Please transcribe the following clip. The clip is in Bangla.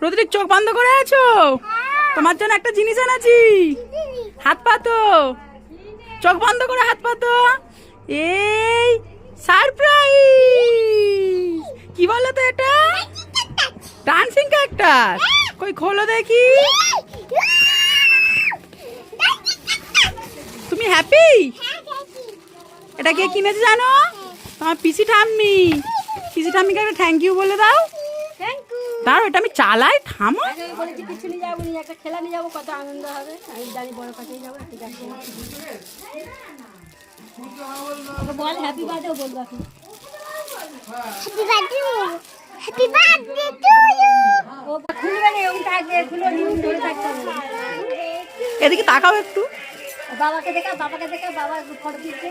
রোদ্রিক চোখ বন্ধ করে আছো? তোমার জন্য একটা জিনিস এনেছি। হাত পাতো, চোখ বন্ধ করে হাত পাতো। এই সারপ্রাইজ! কি বলো তো এটা? Dancing cactus. কই খোলো দেখি। তুমি হ্যাপি? এটা কে কিনেছে জানো? তোমার পিসি ঠাম্মি। পিসি ঠাম্মিকে একটা থ্যাংক ইউ বলে দাও। দাঁড়ো, এটা আমি চালাই, থামো। কিছু নিয়ে যাবো, একটা খেলা নিয়ে যাবো, কত আনন্দ হবে। আমি জানি বড় কাছেই যাবো, ঠিক আছে। বল হ্যাপি বার্থডে বলবো এখন। Happy birthday to you. ও খুলবে না, ওটা আগে খুলে নিউজ ধরে থাকতে হবে। এদিকে তাকাও একটু। বাবাকে দেখা, বাবাকে দেখা, বাবা ফটো দিচ্ছে।